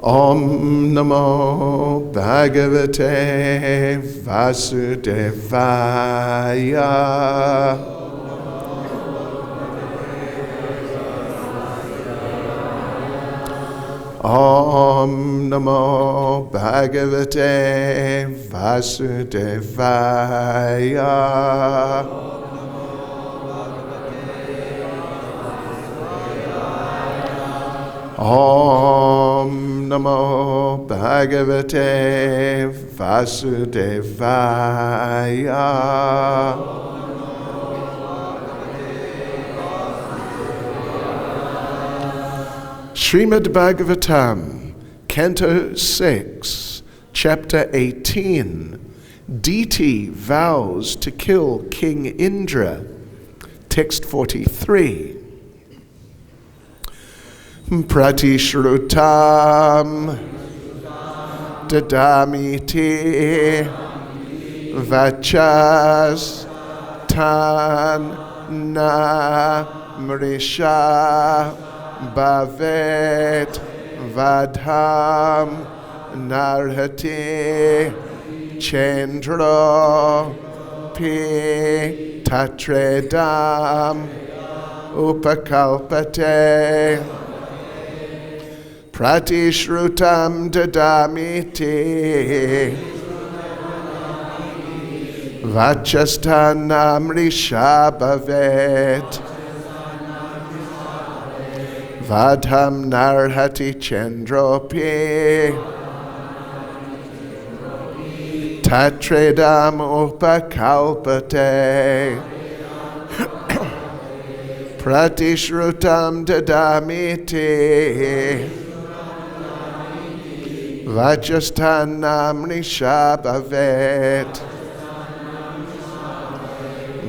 Om Namo Bhagavate Vasudevaya. Om Namo Bhagavate Vasudevaya. Om Namo Bhagavate Vasudevaya. Srimad Bhagavatam, Canto 6, Chapter 18, Deity vows to kill King Indra, Text 43. Pratishrutam dadamiti vachas tan na mrisha bhavet vadham narhati chandra pi tatredam upakalpate pratishrutam dadamiti vachasthanam risha bhavet vadham narhati chandropi tatredam upakalpate pratishrutam dadamiti vajasthanam risha bhavet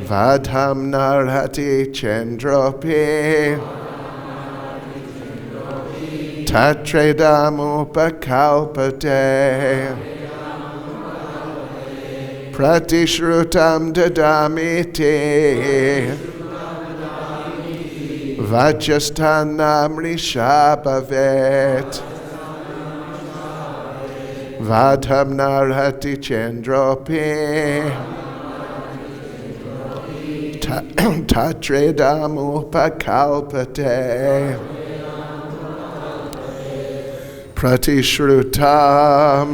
vadham narhati chandropi tatredam upakalpate pratishrutam dadamiti vajasthanam risha bhavet vadham narhati chandropi tatredam upakalpate pratishrutam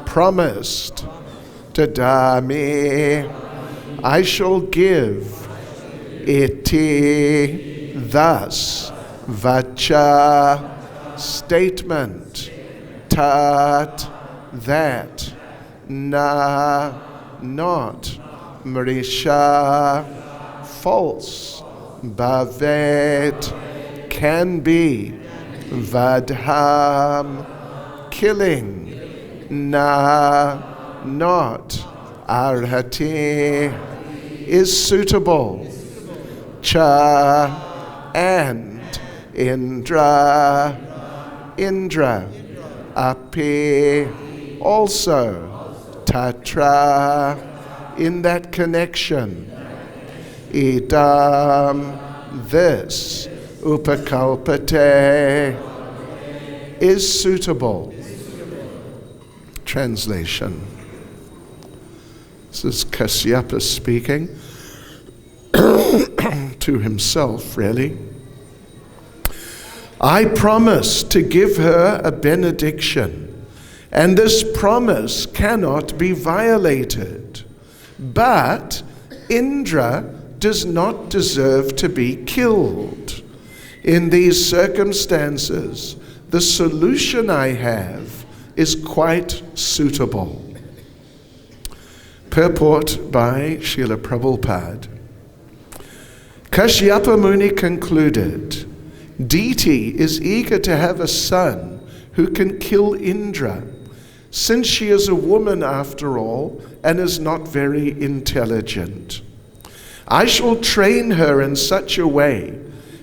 promised dadami I shall give iti thus vacha statement tat that na not mrisha false bhavet can be vadham killing na not arhati is suitable cha and indra api also tatra in that connection idam this upakalpate is suitable. Translation. This is Kasyapa speaking to himself, really. I promise to give her a benediction, and this promise cannot be violated. But Indra does not deserve to be killed. In these circumstances, the solution I have is quite suitable. Purport by Srila Prabhupada. Kashyapa Muni concluded, Deity is eager to have a son who can kill Indra, since she is a woman after all and is not very intelligent. I shall train her in such a way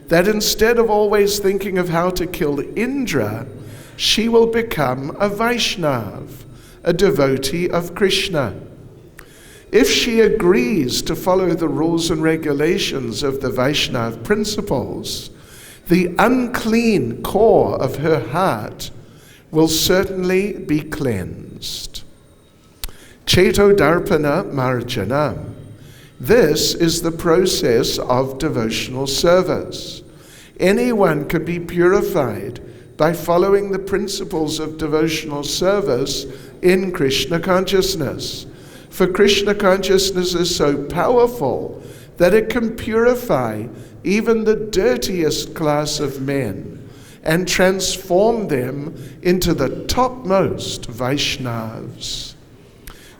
that instead of always thinking of how to kill Indra, she will become a Vaishnav, a devotee of Krishna. If she agrees to follow the rules and regulations of the Vaishnav principles, the unclean core of her heart will certainly be cleansed. Cheto darpana marjanam. This is the process of devotional service. Anyone can be purified by following the principles of devotional service in Krishna consciousness. For Krishna consciousness is so powerful that it can purify even the dirtiest class of men and transform them into the topmost Vaishnavas.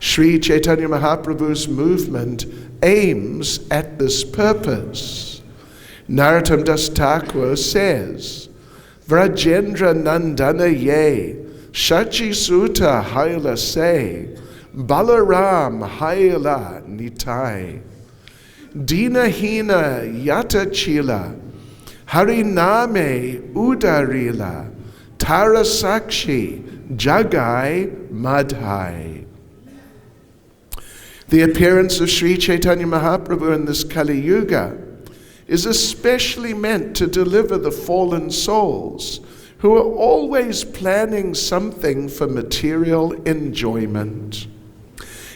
Sri Caitanya Mahaprabhu's movement aims at this purpose. Narottam Das Thakur says, Vrajendra Nandana Ye, Shachi Sutta Haila Se, Balaram Haila Nitai, Dinahina Yata Chila, Hariname Udarila, Tarasakshi Jagai Madhai. The appearance of Sri Caitanya Mahaprabhu in this Kali Yuga is especially meant to deliver the fallen souls who are always planning something for material enjoyment.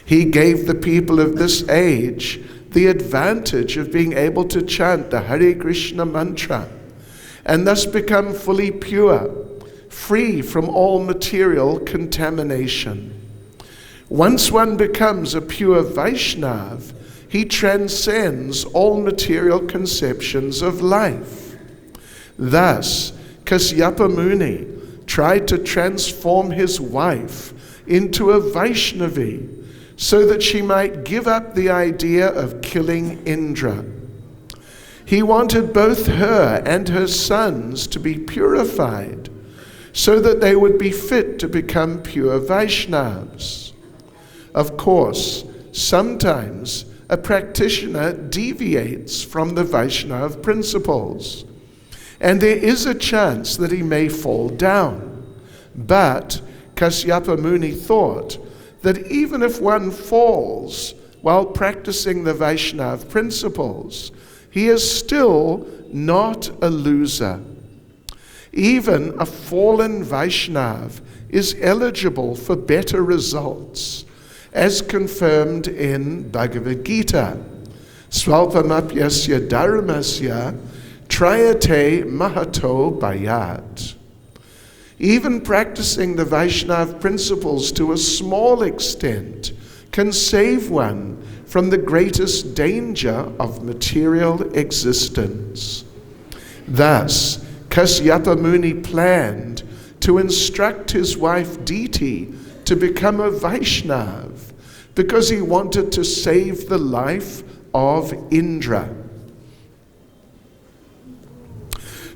He gave the people of this age the advantage of being able to chant the Hare Krishna mantra and thus become fully pure, free from all material contamination. Once one becomes a pure Vaishnav, he transcends all material conceptions of life. Thus, Kasyapa Muni tried to transform his wife into a Vaishnavi so that she might give up the idea of killing Indra. He wanted both her and her sons to be purified so that they would be fit to become pure Vaishnavas. Of course, sometimes a practitioner deviates from the Vaishnava principles, and there is a chance that he may fall down. But Kasyapa Muni thought that even if one falls while practicing the Vaishnava principles, he is still not a loser. Even a fallen Vaishnava is eligible for better results, as confirmed in Bhagavad-Gita. Swalpamapyasya dharmasya trayate mahato bayat. Even practicing the Vaishnava principles to a small extent can save one from the greatest danger of material existence. Thus, Kasyapa Muni planned to instruct his wife Diti to become a Vaishnav because he wanted to save the life of Indra.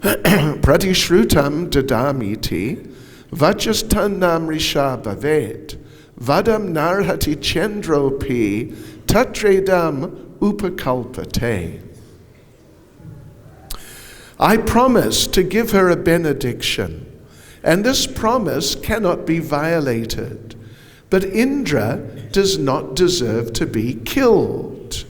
Pratishrutam dadamiti vajastannam risha bhavet vadam narhati chandropi tatredam upakalpate. I promised to give her a benediction, and this promise cannot be violated. But Indra does not deserve to be killed.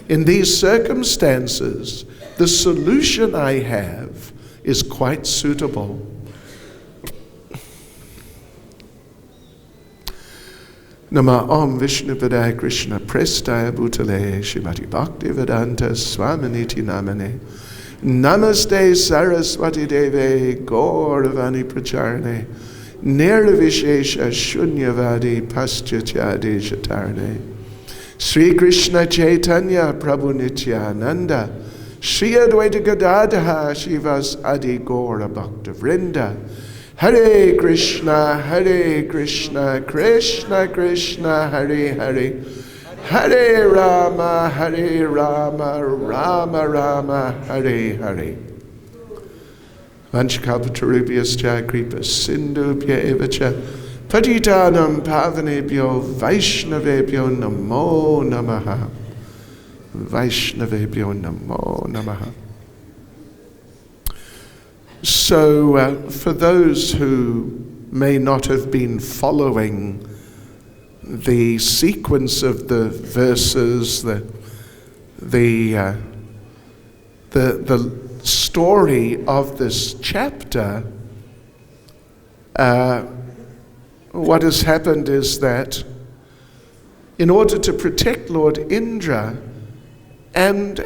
In these circumstances, the solution I have is quite suitable. Nama Om Vishnu Padaya Krishna Prestaya Bhutale Shrimati Bhakti-Vedanta Swaminiti Namane Namaste Saraswati Deve Gauravani Pracharane Nirvishesha Shunyavadi Paschatya Shatarne Sri Krishna Caitanya Prabhu Nityananda Sri Advaita Gadadha Shivas Adi Gaura Bhakta Vrinda Hare Krishna Krishna Krishna Hare Hare Hare Rama, Rama Rama, Hare Hare. Vanchakalpatarubhyascha kripa sindhubhya evacha patitanam pavanebhyo vaishnavebhyo namo namaha. Vaishnavebhyo namo namaha. So, for those who may not have been following the sequence of the verses, the story of this chapter, what has happened is that in order to protect Lord Indra, and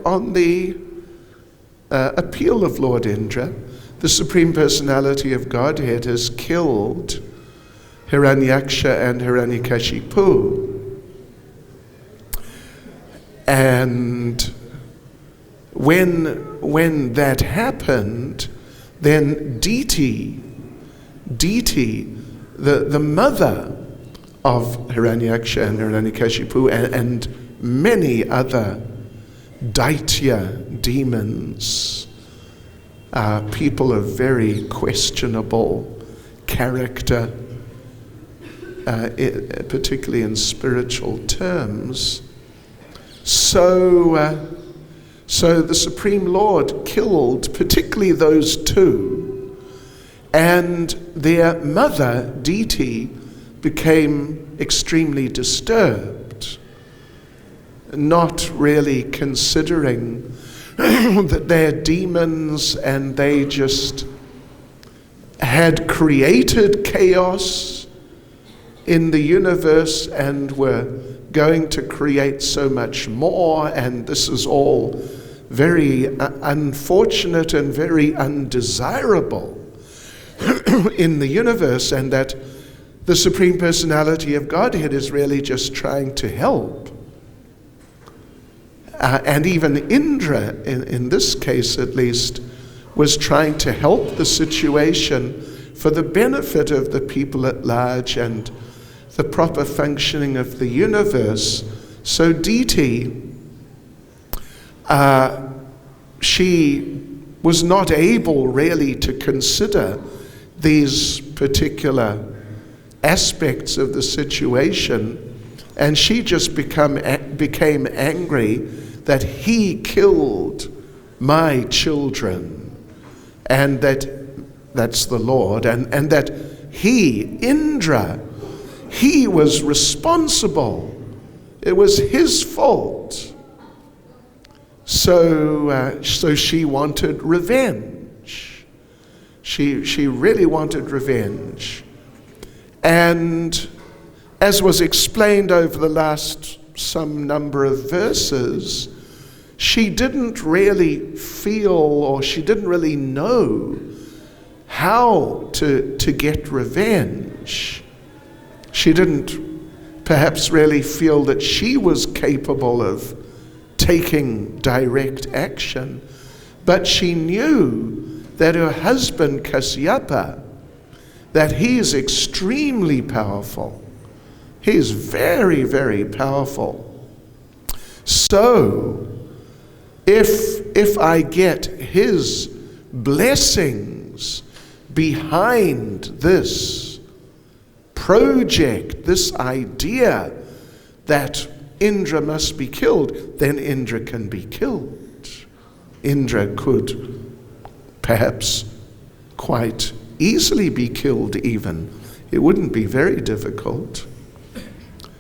on the appeal of Lord Indra, the Supreme Personality of Godhead has killed Hiranyaksha and Hiranyakashipu. And when that happened, then Diti, the mother of Hiranyaksha and Hiranyakashipu and many other Daitya demons, people of very questionable character, particularly in spiritual terms. So the Supreme Lord killed particularly those two, and their mother, Diti, became extremely disturbed, not really considering that they're demons and they just had created chaos in the universe and were going to create so much more, and this is all very unfortunate and very undesirable in the universe, and that the Supreme Personality of Godhead is really just trying to help. And even Indra, in this case at least, was trying to help the situation for the benefit of the people at large and the proper functioning of the universe. So Diti, she was not able really to consider these particular aspects of the situation, and she just became angry that he killed my children, and that's the Lord, and that he, Indra, he was responsible. It was his fault. So she wanted revenge. She really wanted revenge. And as was explained over the last some number of verses, she didn't really feel, or she didn't really know how to get revenge. She didn't perhaps really feel that she was capable of taking direct action, but she knew that her husband Kasyapa, that he is extremely powerful. He is very, very powerful. So, if I get his blessings behind this project, this idea that Indra must be killed, then Indra can be killed. Indra could perhaps quite easily be killed even. It wouldn't be very difficult.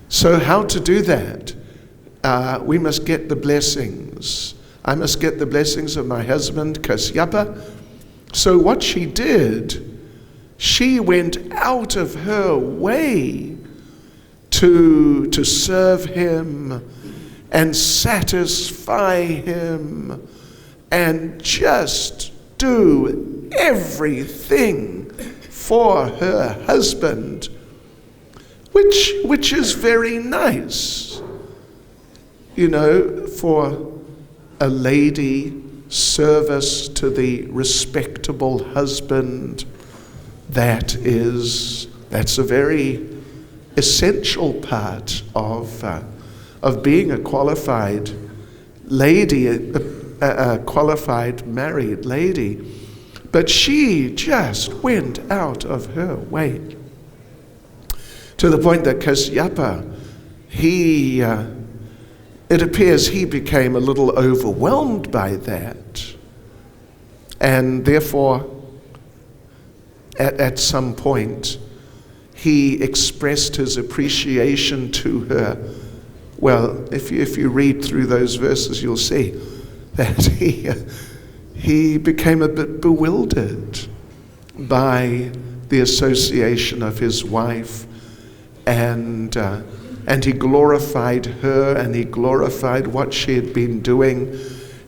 So how to do that? We must get the blessings. I must get the blessings of my husband, Kasyapa. So what she did, she went out of her way to serve him and satisfy him and just do everything for her husband, which is very nice, for a lady service to the respectable husband. That's a very essential part of being a qualified lady, a qualified married lady. But she just went out of her way, to the point that Kasyapa, it appears he became a little overwhelmed by that, and therefore at some point he expressed his appreciation to her. Well, if you read through those verses, you'll see that he became a bit bewildered by the association of his wife, and he glorified her, and he glorified what she had been doing,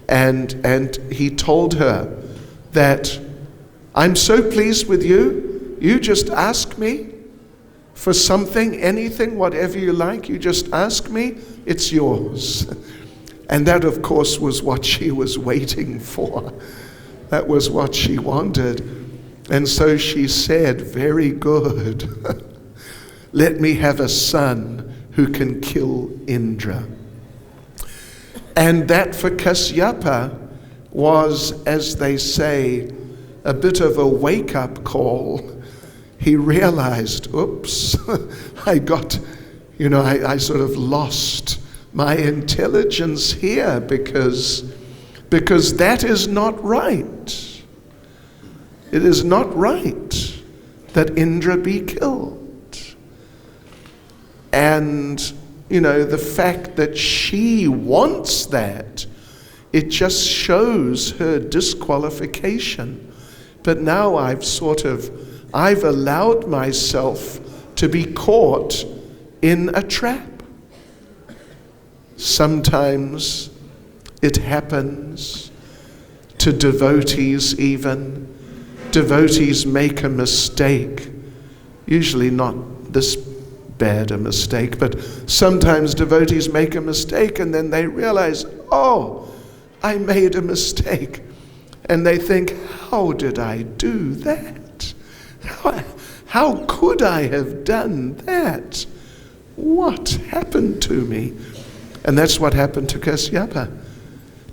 and he told her that, I'm so pleased with you, you just ask me for something, anything, whatever you like, you just ask me, it's yours. And that, of course, was what she was waiting for. That was what she wanted. And so she said, very good. Let me have a son who can kill Indra. And that for Kasyapa was, as they say, a bit of a wake-up call. He realized, oops, I sort of lost my intelligence here because that is not right. It is not right that Indra be killed. And, the fact that she wants that, it just shows her disqualification. But now I've allowed myself to be caught in a trap. Sometimes it happens to devotees even. Devotees make a mistake, usually not this bad a mistake, but sometimes devotees make a mistake and then they realize, oh, I made a mistake. And they think, how did I do that? How could I have done that? What happened to me? And that's what happened to Kasyapa.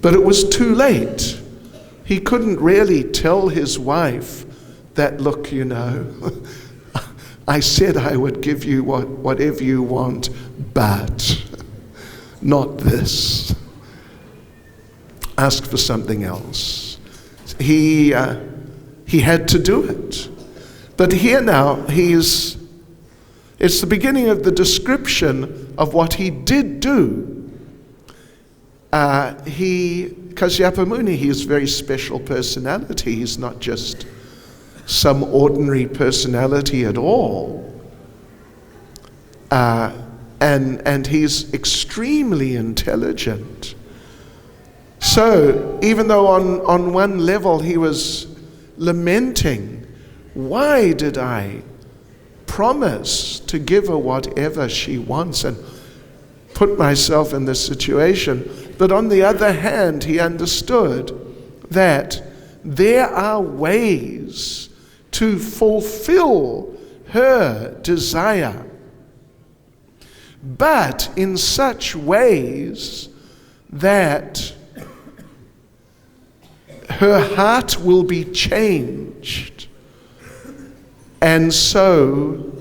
But it was too late. He couldn't really tell his wife that, look, I said I would give you whatever you want, but not this. Ask for something else. He had to do it. But here now, it's the beginning of the description of what he did do. Kasyapa Muni, he is a very special personality. He's not just some ordinary personality at all. And he's extremely intelligent. So, even though on one level he was lamenting, why did I promise to give her whatever she wants and put myself in this situation? But on the other hand, he understood that there are ways to fulfill her desire, but in such ways that her heart will be changed, and so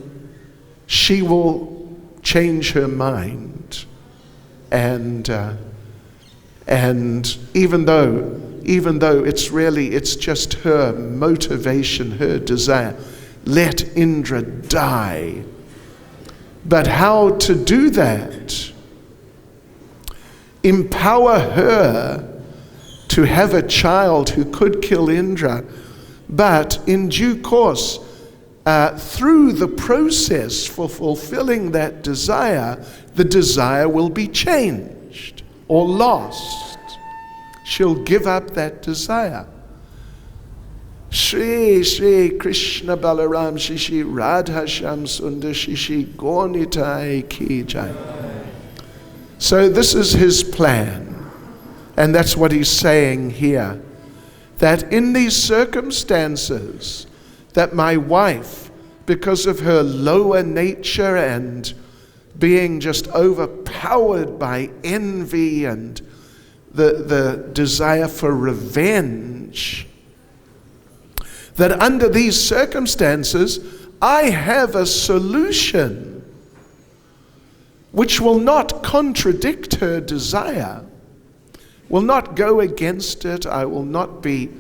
she will change her mind, and even though it's just her motivation, her desire, let Indra die. But how to do that? Empower her to have a child who could kill Indra, but in due course, through the process for fulfilling that desire, the desire will be changed or lost. She'll give up that desire. Shri Shri Krishna Balaram Shri Shri Radha Sham Sundar Shri Shri Gaunitai Ki Jai. So this is his plan. And that's what he's saying here. That in these circumstances, that my wife, because of her lower nature and being just overpowered by envy and the desire for revenge, that under these circumstances, I have a solution which will not contradict her desire, will not go against it. I will not be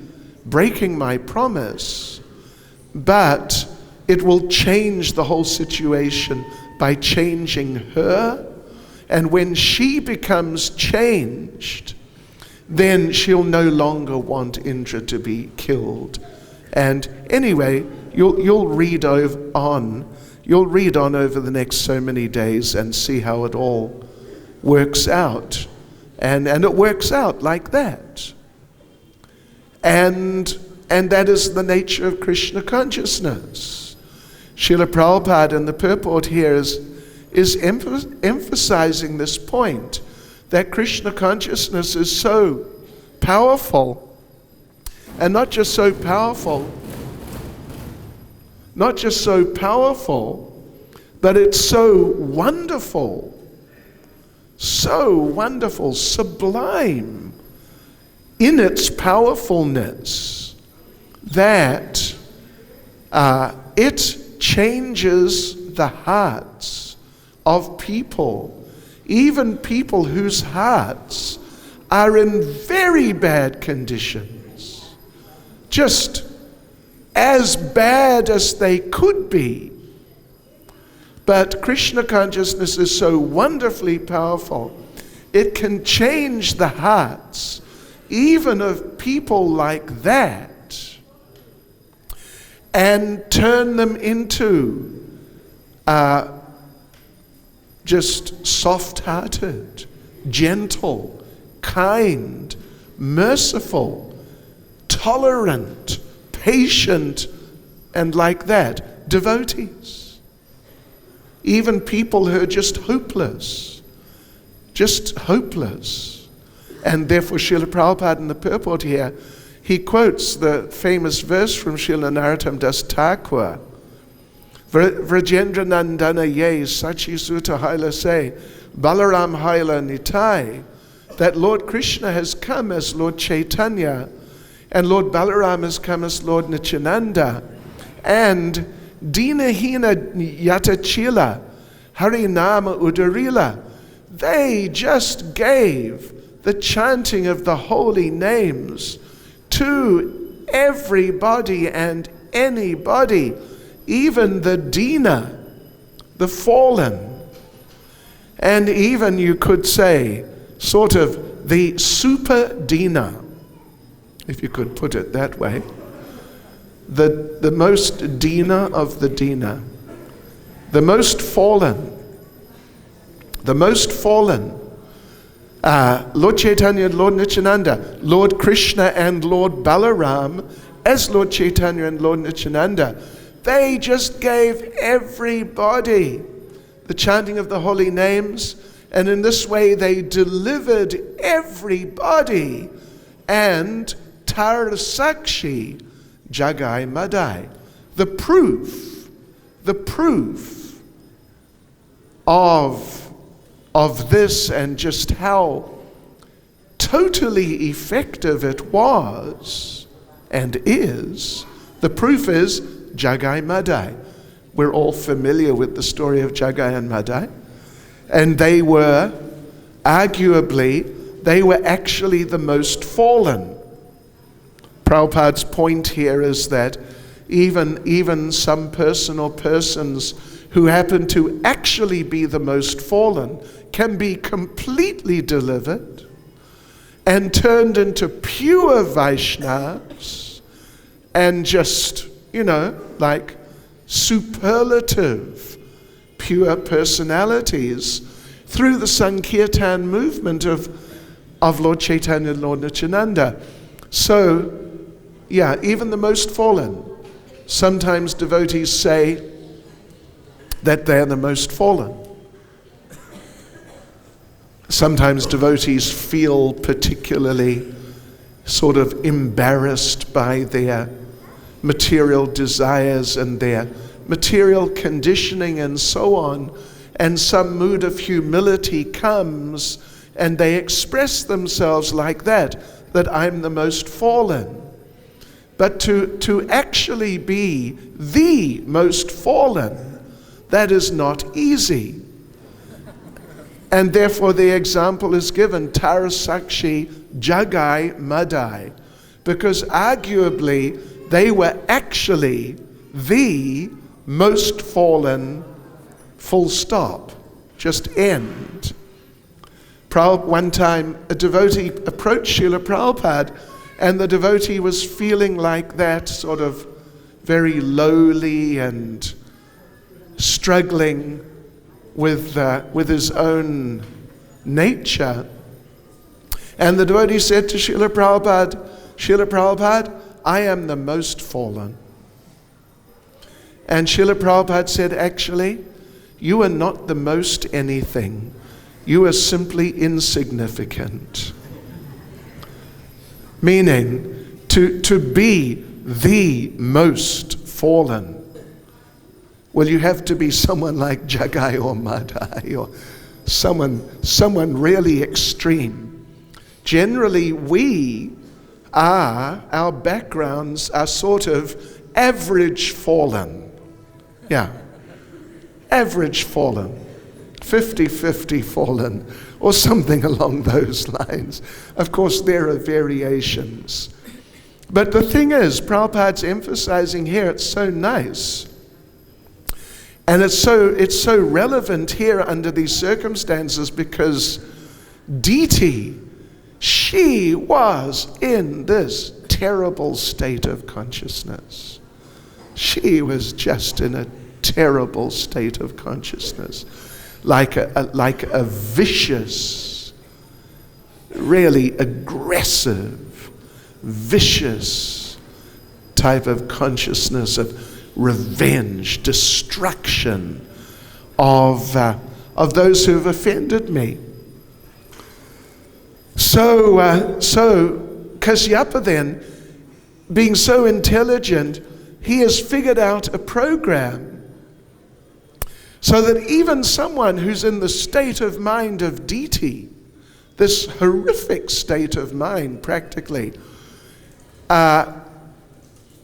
breaking my promise, but it will change the whole situation by changing her. And when she becomes changed, then she'll no longer want Indra to be killed. And anyway, You'll read on over the next so many days and see how it all works out. And it works out like that. And that is the nature of Krishna consciousness. Srila Prabhupada in the purport here is emphasizing this point, that Krishna consciousness is so powerful, and not just so powerful, but it's so wonderful, sublime in its powerfulness, that it changes the hearts of people, even people whose hearts are in very bad conditions, just as bad as they could be. But Krishna consciousness is so wonderfully powerful, it can change the hearts even of people like that and turn them into just soft-hearted, gentle, kind, merciful, tolerant, patient, and like that, devotees. Even people who are just hopeless. And therefore Srila Prabhupada in the purport here, he quotes the famous verse from Srila Narottam Das Thakur, Vrajendra Nandana Ye Sachi Sutta Haila Se Balaram Haila Nitai, that Lord Krishna has come as Lord Caitanya, and Lord Balaram has come as Lord Nityananda, and Dinahina Yatachila Harinama Udarila, they just gave the chanting of the holy names to everybody and anybody, even the Dina, the fallen, and even you could say sort of the super Dina, if you could put it that way, the most Dina of the Dina, the most fallen, Lord Chaitanya and Lord Nityananda, Lord Krishna and Lord Balaram as Lord Chaitanya and Lord Nityananda, they just gave everybody the chanting of the holy names, and in this way they delivered everybody, and Tar Sakshi Jagai Madai, the proof of this, and just how totally effective it was and is. The proof is Jagai Madai. We're all familiar with the story of Jagai and Madai. And they were actually the most fallen. Prabhupada's point here is that even some person or persons who happen to actually be the most fallen can be completely delivered and turned into pure Vaishnavas and just, like superlative, pure personalities through the Sankirtan movement of Lord Chaitanya and Lord Nityananda. So, even the most fallen. Sometimes devotees say that they're the most fallen. Sometimes devotees feel particularly sort of embarrassed by their material desires and their material conditioning and so on, and some mood of humility comes and they express themselves like that I'm the most fallen. But to actually be the most fallen, that is not easy. And therefore the example is given, Tara Sakshi Jagai Madai, because arguably they were actually the most fallen, full stop, just end. One time a devotee approached Srila Prabhupada, and the devotee was feeling like that, sort of very lowly and struggling with his own nature. And the devotee said to Srila Prabhupada, I am the most fallen. And Srila Prabhupada said, actually, you are not the most anything. You are simply insignificant. Meaning, to be the most fallen, well, you have to be someone like Jagai or Madai or someone really extreme. Generally, our backgrounds are sort of average fallen. Yeah, average fallen, 50-50 fallen, or something along those lines. Of course, there are variations. But the thing is, Prabhupada's emphasizing here, it's so nice. And it's so relevant here under these circumstances because Diti, she was in this terrible state of consciousness. She was just in a terrible state of consciousness, like a vicious, really aggressive, vicious type of consciousness of revenge, destruction of those who have offended me. So Kashyapa then, being so intelligent, he has figured out a program so that even someone who's in the state of mind of Diti, this horrific state of mind practically,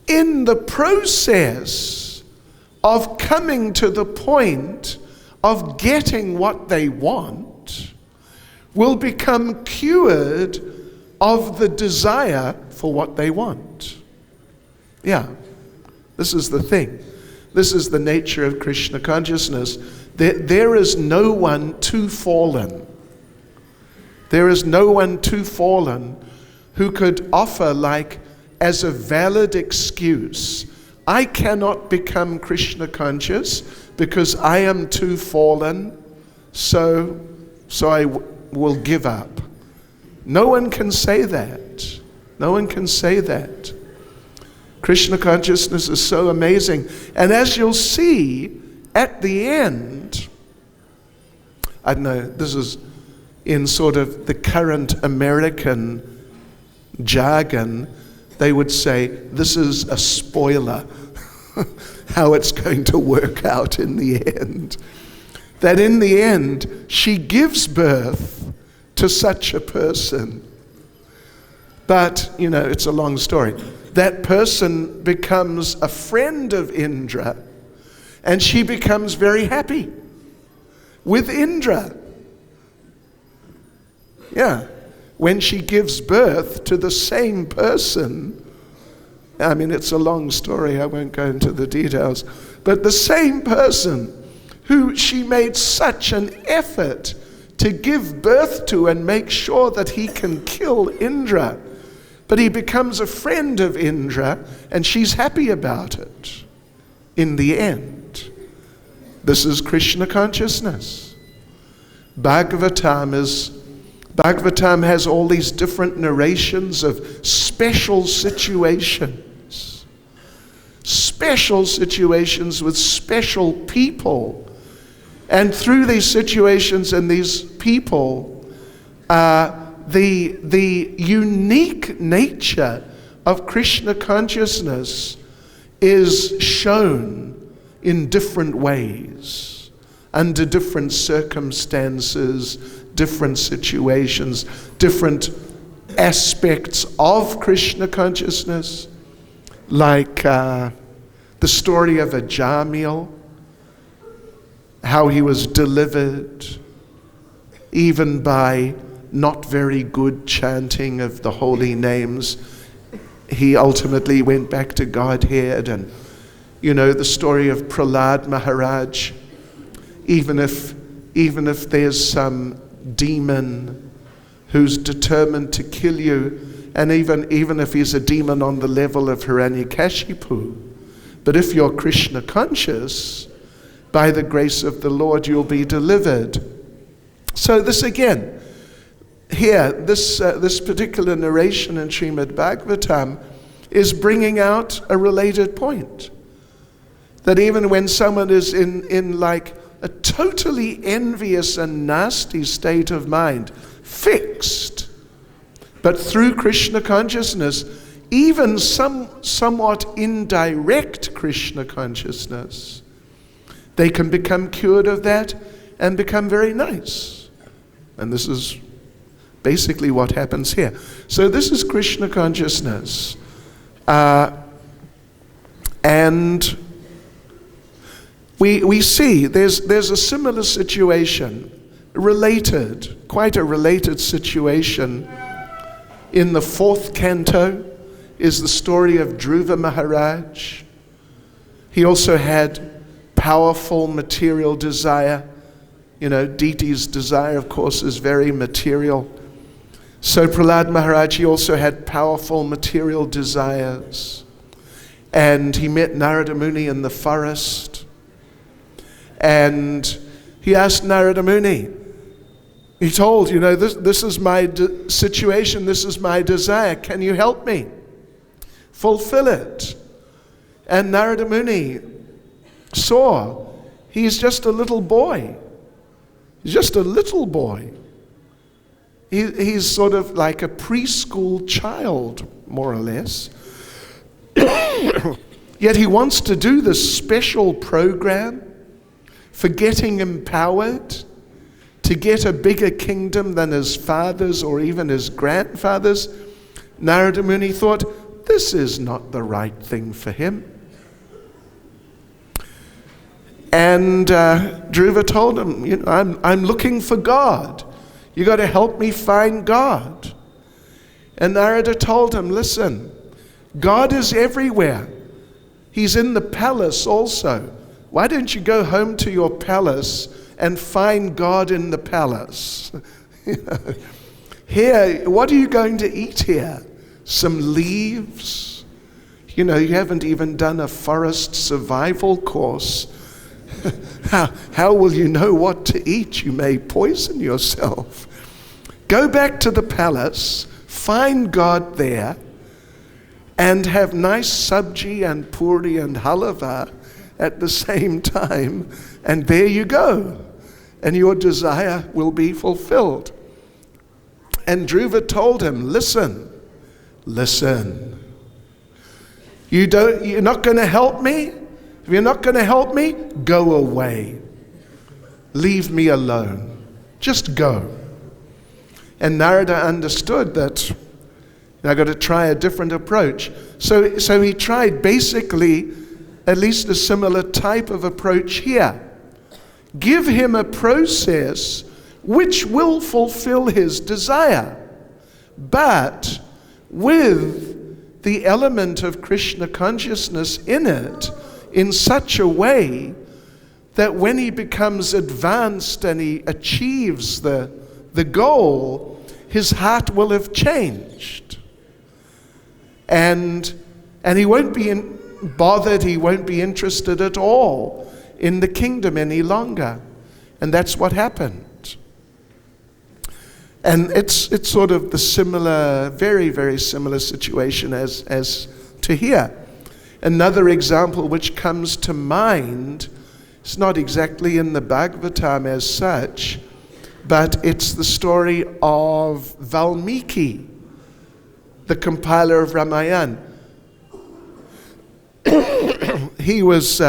in the process of coming to the point of getting what they want, will become cured of the desire for what they want. Yeah, this is the thing. This is the nature of Krishna consciousness. There is no one too fallen. There is no one too fallen who could offer as a valid excuse, I cannot become Krishna conscious because I am too fallen, so I will give up. No one can say that. No one can say that. Krishna consciousness is so amazing. And as you'll see at the end, I don't know, this is in sort of the current American jargon, they would say, this is a spoiler, how it's going to work out in the end. That in the end, she gives birth to such a person. But, it's a long story. That person becomes a friend of Indra, and she becomes very happy with Indra. Yeah. When she gives birth to the same person, I mean, it's a long story, I won't go into the details, but the same person who she made such an effort to give birth to and make sure that he can kill Indra, but he becomes a friend of Indra, and she's happy about it in the end. This is Krishna consciousness. Bhagavatam has all these different narrations of special situations with special people. And through these situations and these people, the unique nature of Krishna consciousness is shown in different ways, under different circumstances, different situations, different aspects of Krishna consciousness, like the story of Ajamil, how he was delivered even by not very good chanting of the holy names. He ultimately went back to Godhead. And the story of Prahlad Maharaj, even if there's some demon who's determined to kill you, and even if he's a demon on the level of Hiranyakashipu, But if you're Krishna conscious, by the grace of the Lord, you'll be delivered. So this again, here, this particular narration in Srimad Bhagavatam is bringing out a related point. That even when someone is in like a totally envious and nasty state of mind, fixed, but through Krishna consciousness, even somewhat indirect Krishna consciousness, they can become cured of that and become very nice. And this is basically what happens here. So this is Krishna consciousness. And we see there's a similar situation, quite a related situation. In the 4th canto is the story of Dhruva Maharaj. He also had powerful material desire. You know, deity's desire, of course, is very material. So Prahlad Maharaj, he also had powerful material desires. And he met Narada Muni in the forest. And he asked Narada Muni, he told, you know, this is my situation, this is my desire, can you help me fulfill it? And Narada Muni saw he's just a little boy. He's just a little boy. He's sort of like a preschool child, more or less. Yet he wants to do this special program for getting empowered to get a bigger kingdom than his fathers or even his grandfathers. Narada Muni thought, this is not the right thing for him. And Dhruva told him, you know, I'm looking for God. You got to help me find God. And Narada told him, listen, God is everywhere. He's in the palace also. Why don't you go home to your palace and find God in the palace? Here, what are you going to eat here? Some leaves? You know, you haven't even done a forest survival course. How will you know what to eat? You may poison yourself. Go back to the palace, find God there, and have nice sabji and puri and halava at the same time, and there you go. And your desire will be fulfilled. And Dhruva told him, listen. You're not going to help me? If you're not going to help me, go away. Leave me alone. Just go. And Narada understood that I've got to try a different approach. So he tried basically at least a similar type of approach here. Give him a process which will fulfill his desire, but with the element of Krishna consciousness in it, in such a way that when he becomes advanced and he achieves the goal, his heart will have changed. And he won't be bothered, he won't be interested at all in the kingdom any longer. And that's what happened. And it's sort of the similar, very, very similar situation as to here. Another example which comes to mind, it's not exactly in the Bhagavatam as such, but it's the story of Valmiki, the compiler of Ramayana. He was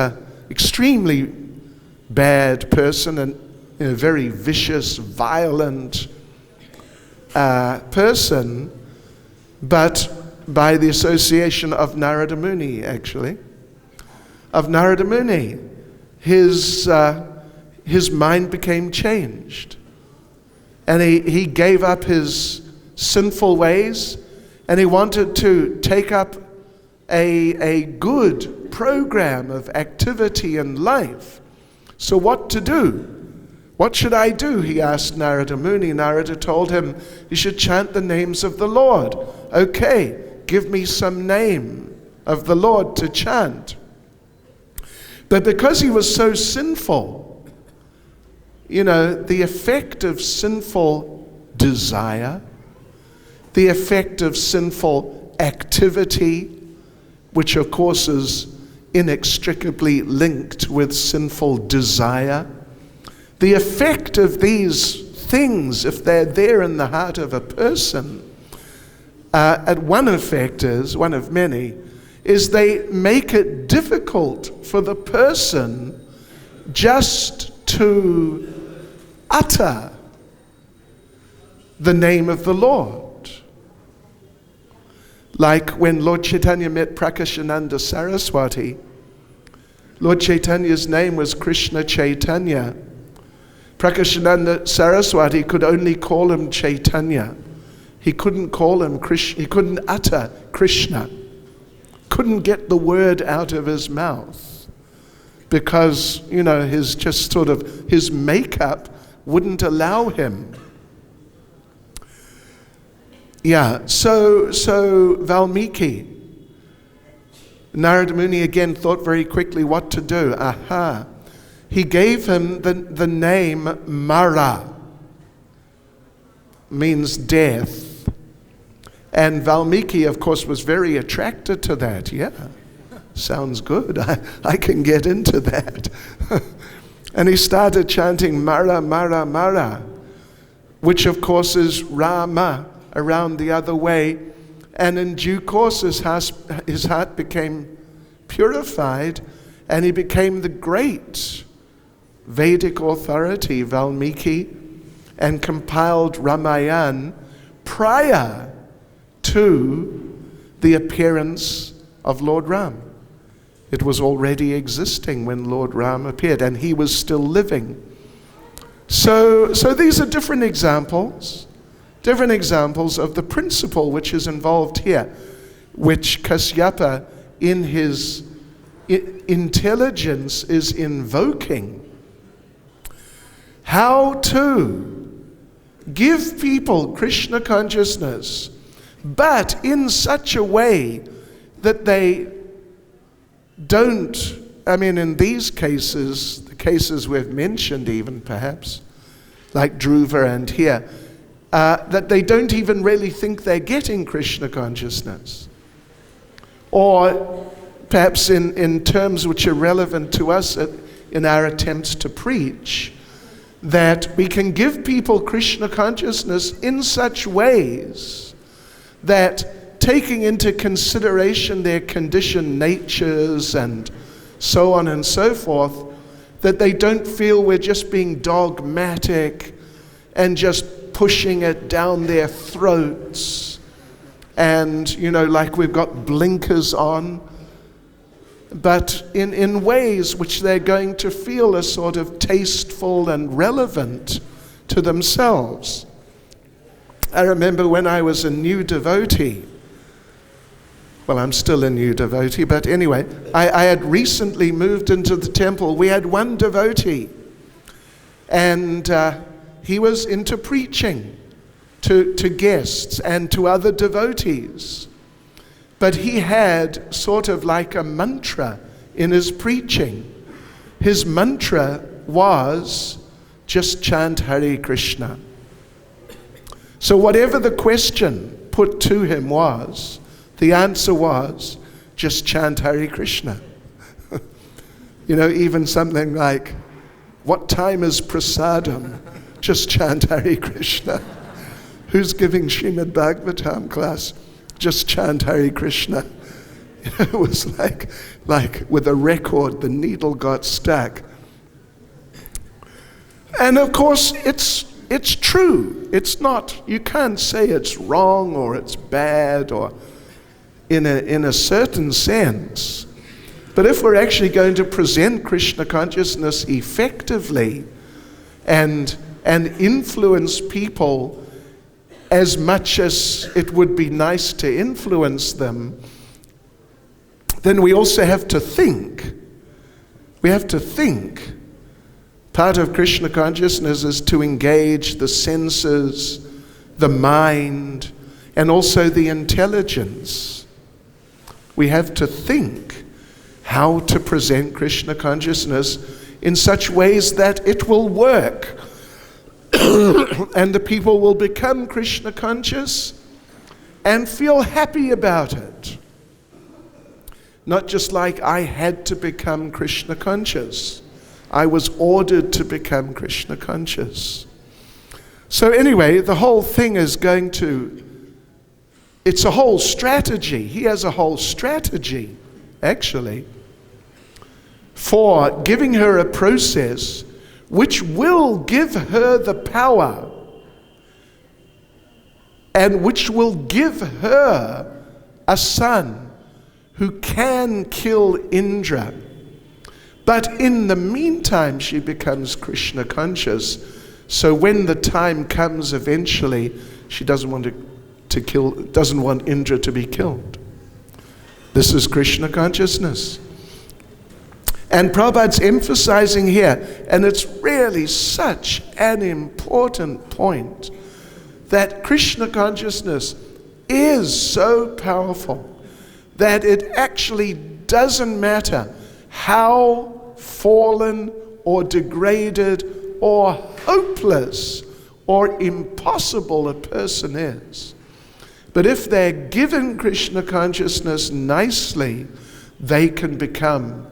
extremely bad person and a very vicious, violent person, but by the association of Narada Muni, actually. Of Narada Muni, his mind became changed. And he gave up his sinful ways, and he wanted to take up a good program of activity and life. So what to do? What should I do? He asked Narada Muni. Narada told him, you should chant the names of the Lord. Okay, give me some name of the Lord to chant. But because he was so sinful, the effect of sinful desire, the effect of sinful activity, which of course is inextricably linked with sinful desire, the effect of these things, if they're there in the heart of a person, one of many, is they make it difficult for the person just to utter the name of the Lord. Like when Lord Caitanya met Prakashananda Saraswati, Lord Chaitanya's name was Krishna Caitanya. Prakashananda Saraswati could only call him Caitanya. He couldn't call him Krishna. He couldn't utter Krishna. Couldn't get the word out of his mouth because, his makeup wouldn't allow him. Yeah, so Valmiki, Narada Muni again thought very quickly what to do. He gave him the name Mara, means death. And Valmiki, of course, was very attracted to that. Yeah, sounds good. I can get into that. And he started chanting Mara, Mara, Mara, which of course is Rama, around the other way. And in due course, his heart became purified, and he became the great Vedic authority, Valmiki, and compiled Ramayana prior to the appearance of Lord Ram. It was already existing when Lord Ram appeared, and he was still living. So these are different examples of the principle which is involved here, which Kasyapa in his intelligence is invoking. How to give people Krishna consciousness, but in such a way that they don't, in these cases, the cases we've mentioned even perhaps, like Dhruva and here, that they don't even really think they're getting Krishna consciousness. Or perhaps in terms which are relevant to us in our attempts to preach, that we can give people Krishna consciousness in such ways that, taking into consideration their conditioned natures and so on and so forth, that they don't feel we're just being dogmatic and just pushing it down their throats and, like we've got blinkers on, but in ways which they're going to feel are sort of tasteful and relevant to themselves. I remember when I was a new devotee, well, I'm still a new devotee, but anyway, I had recently moved into the temple. We had one devotee, and he was into preaching to guests and to other devotees. But he had sort of like a mantra in his preaching. His mantra was, just chant Hare Krishna. So whatever the question put to him was, the answer was, just chant Hare Krishna. Even something like, what time is prasadam? Just chant Hare Krishna. Who's giving Srimad Bhagavatam class? Just chant Hare Krishna. It was like with a record, the needle got stuck. And of course, it's true. It's not, you can't say it's wrong or it's bad or in a certain sense. But if we're actually going to present Krishna consciousness effectively and influence people as much as it would be nice to influence them, then we also have to think. We have to think. Part of Krishna consciousness is to engage the senses, the mind, and also the intelligence. We have to think how to present Krishna consciousness in such ways that it will work. And the people will become Krishna conscious and feel happy about it. Not just like I had to become Krishna conscious. I was ordered to become Krishna conscious. So anyway, the whole thing is it's a whole strategy. He has a whole strategy, actually, for giving her a process which will give her the power and which will give her a son who can kill Indra. But in the meantime, she becomes Krishna conscious. So when the time comes eventually, she doesn't want doesn't want Indra to be killed. This is Krishna consciousness. And Prabhupada's emphasizing here, and it's really such an important point, that Krishna consciousness is so powerful that it actually doesn't matter how fallen or degraded or hopeless or impossible a person is. But if they're given Krishna consciousness nicely, they can become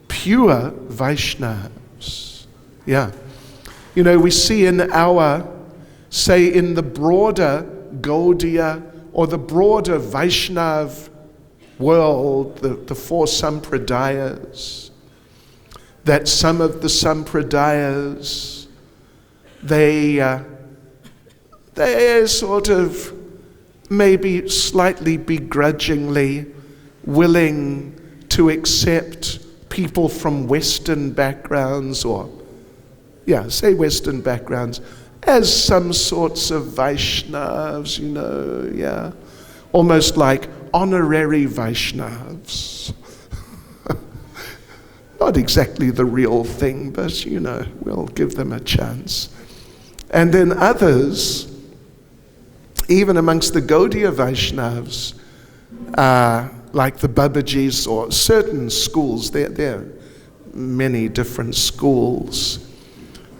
pure Vaishnavas. Yeah. You know, we see in the broader Gaudiya or the broader Vaishnav world, the four sampradayas, that some of the sampradayas, they sort of maybe slightly begrudgingly willing to accept people from Western backgrounds say Western backgrounds as some sorts of Vaishnavas, almost like honorary Vaishnavas. Not exactly the real thing, but we'll give them a chance. And then others, even amongst the Gaudiya Vaishnavas, like the Babajis or certain schools, there are many different schools,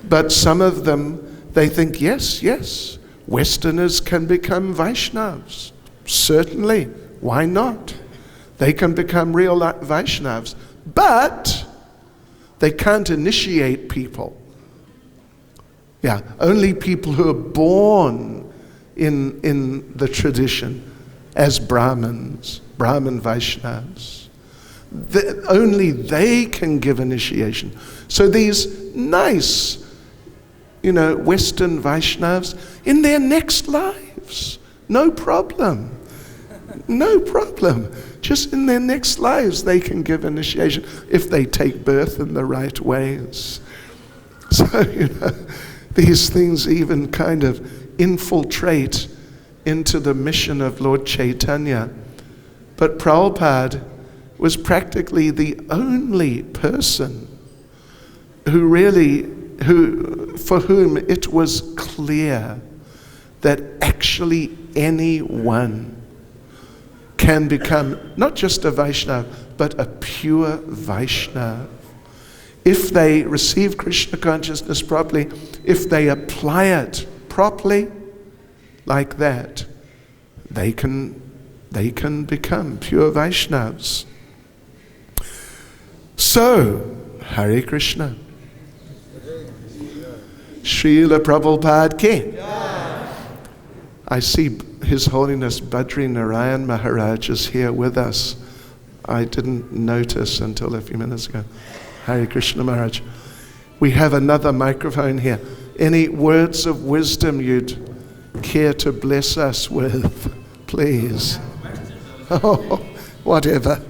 but some of them, they think, yes, Westerners can become Vaishnavas. Certainly, why not? They can become real Vaishnavas, but they can't initiate people. Yeah, only people who are born in the tradition as Brahmins, Brahmin Vaishnavas. Only they can give initiation. So these nice, Western Vaishnavas, in their next lives, no problem. No problem. Just in their next lives, they can give initiation if they take birth in the right ways. So, these things even kind of infiltrate into the mission of Lord Caitanya. But Prabhupada was practically the only person for whom it was clear that actually anyone can become not just a Vaishnava, but a pure Vaishnava. If they receive Krishna consciousness properly, if they apply it properly, like that, they can become pure Vaishnavas. So, Hare Krishna. Srila Prabhupada ki. I see His Holiness Badri Narayan Maharaj is here with us. I didn't notice until a few minutes ago. Hare Krishna Maharaj. We have another microphone here. Any words of wisdom you'd care to bless us with, please? Oh, whatever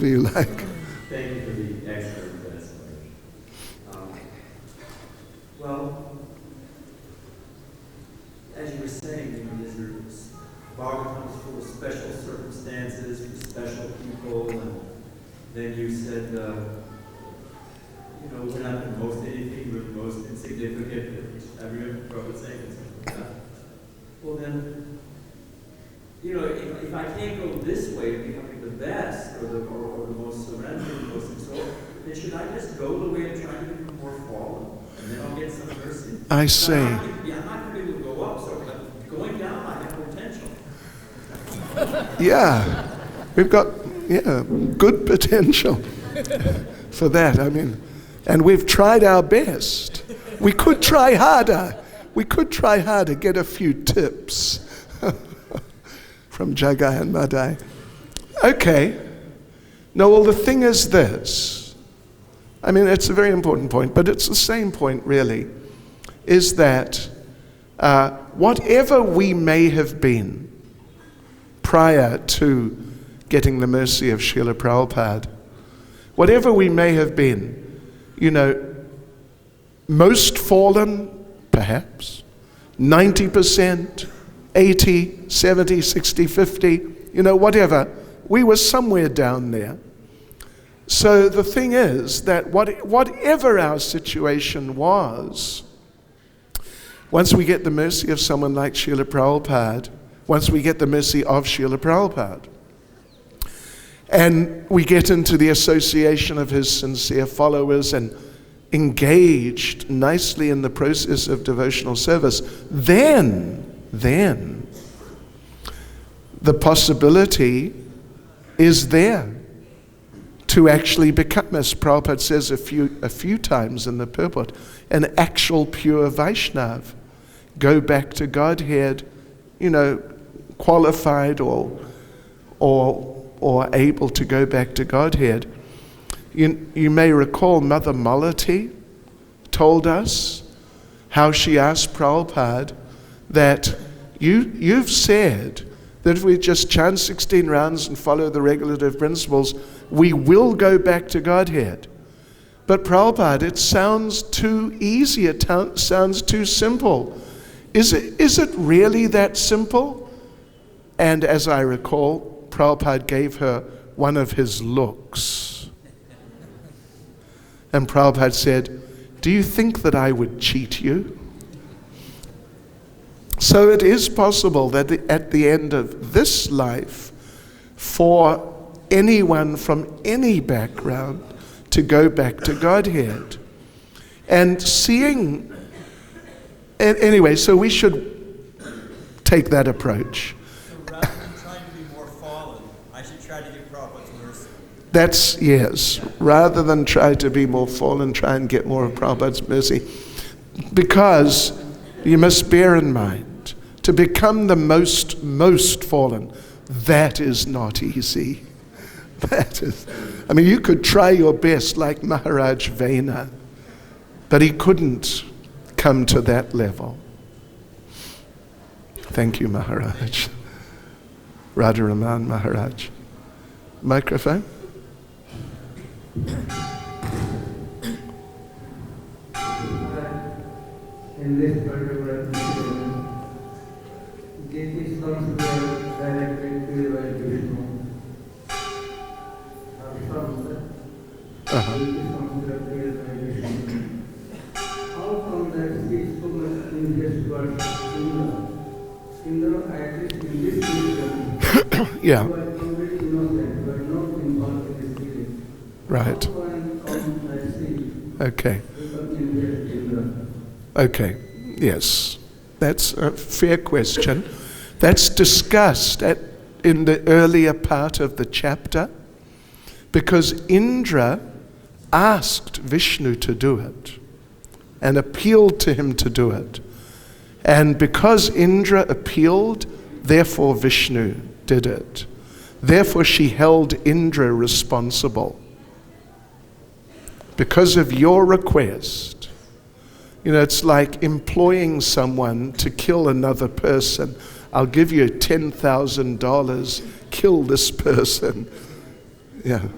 you like. Thank you for the excellent explanation. As you were saying, Bhagavatam is full of special circumstances for special people, and then you said, we're not the most anything, we're the most insignificant. I remember Prabhupada saying something like that. Well then, if I can't go this way of becoming the best, or the most surrendering, most exalted, then should I just go the way of trying to become more fallen, and then I'll get some mercy? I see. I'm not going to be able to go up, so going down I have potential. Yeah, we've got good potential for that. I mean, and we've tried our best. We could try harder. Get a few tips from Jagai and Madai. Okay. No, well, the thing is this. I mean, it's a very important point, but it's the same point, really, is that whatever we may have been prior to getting the mercy of Srila Prabhupada, whatever we may have been, most fallen, perhaps, 90%, 80, 70, 60, 50, whatever. We were somewhere down there. So the thing is that whatever our situation was, once we get the mercy of someone like Srila Prabhupada, once we get the mercy of Srila Prabhupada, and we get into the association of his sincere followers and engaged nicely in the process of devotional service, then the possibility is there to actually become, as Prabhupada says a few times in the purport, an actual pure Vaishnav. Go back to Godhead, qualified or able to go back to Godhead. You may recall Mother Malati told us how she asked Prabhupada that you've said that if we just chant 16 rounds and follow the regulative principles, we will go back to Godhead. But Prabhupada, it sounds too easy, it sounds too simple. Is it really that simple? And as I recall, Prabhupada gave her one of his looks. And Prabhupada said, "Do you think that I would cheat you?" So it is possible that at the end of this life, for anyone from any background to go back to Godhead. And seeing, anyway, so we should take that approach. So rather than trying to be more fallen, I should try to get Prabhupada's mercy. That's, yes. Rather than try to be more fallen, try and get more of Prabhupada's mercy. Because you must bear in mind, to become the most fallen, that is not easy. That is, you could try your best like Maharaj Vena, but he couldn't come to that level. Thank you, Maharaj. Radharaman Maharaj. Microphone. In this particular incident, this comes directly to the Vishnu. How come that he is so much interest towards Indra, at least in this situation, Yeah. you are completely innocent, you are not involved in this feeling. Right. How come that he Okay. become interested in Indra? Okay. Yes. That's a fair question. That's discussed in the earlier part of the chapter, because Indra asked Vishnu to do it and appealed to him to do it. And because Indra appealed, therefore Vishnu did it. Therefore she held Indra responsible. Because of your request. It's like employing someone to kill another person. I'll give you $10,000, kill this person. Yeah. In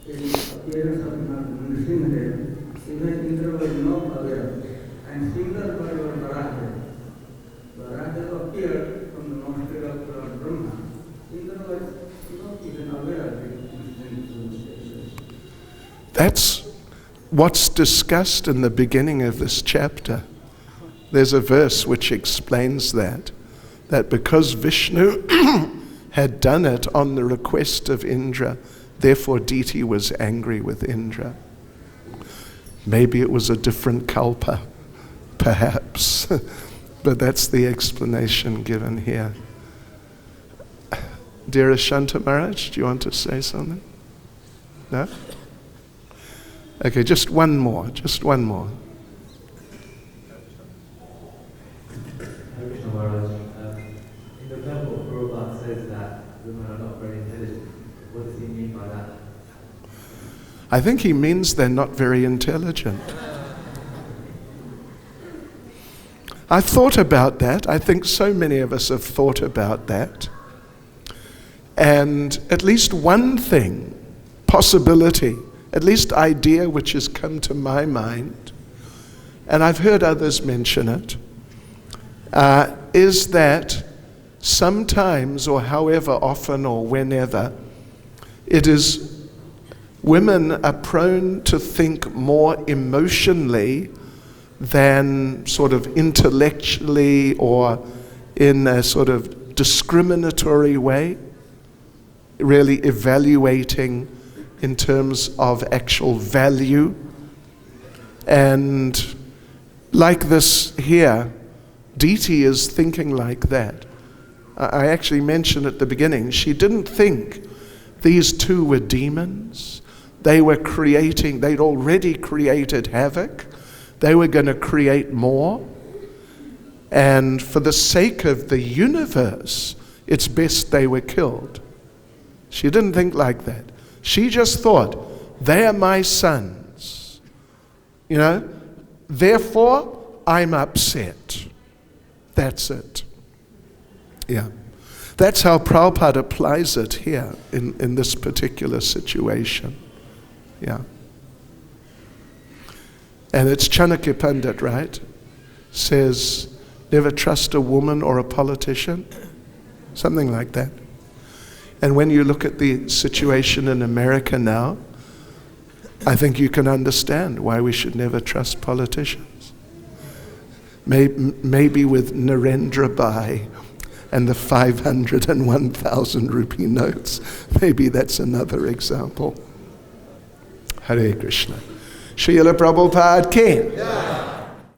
appearance of Nrsimhadev, even Indra was not aware, and similar word was Varaha. Varaha appeared from the nostril of Lord Brahma. Indra was not even aware of it. That's what's discussed in the beginning of this chapter. There's a verse which explains that because Vishnu had done it on the request of Indra. Therefore, Diti was angry with Indra. Maybe it was a different kalpa, perhaps. But that's the explanation given here. Dear Ashanta Maharaj, do you want to say something? No? Okay, just one more. Krishna Maharaj, in the Bible, Prabhupada says that women are not very intelligent. What does he mean by that? I think he means they're not very intelligent. I thought about that. I think so many of us have thought about that. And at least one thing, possibility, at least idea which has come to my mind, and I've heard others mention it, is that sometimes, or however often or whenever, it is women are prone to think more emotionally than sort of intellectually or in a sort of discriminatory way, really evaluating in terms of actual value. And like this here, Diti is thinking like that. I actually mentioned at the beginning, she didn't think these two were demons. They were creating, they'd already created havoc. They were going to create more. And for the sake of the universe, it's best they were killed. She didn't think like that. She just thought, they are my sons. Therefore, I'm upset. That's it. Yeah. That's how Prabhupada applies it here in this particular situation. Yeah. And it's Chanakya Pandit, right? Says, never trust a woman or a politician. Something like that. And when you look at the situation in America now, I think you can understand why we should never trust politicians. Maybe with Narendra Bhai and the 500 and 1,000 rupee notes, maybe that's another example. Hare Krishna. Srila Prabhupada ki.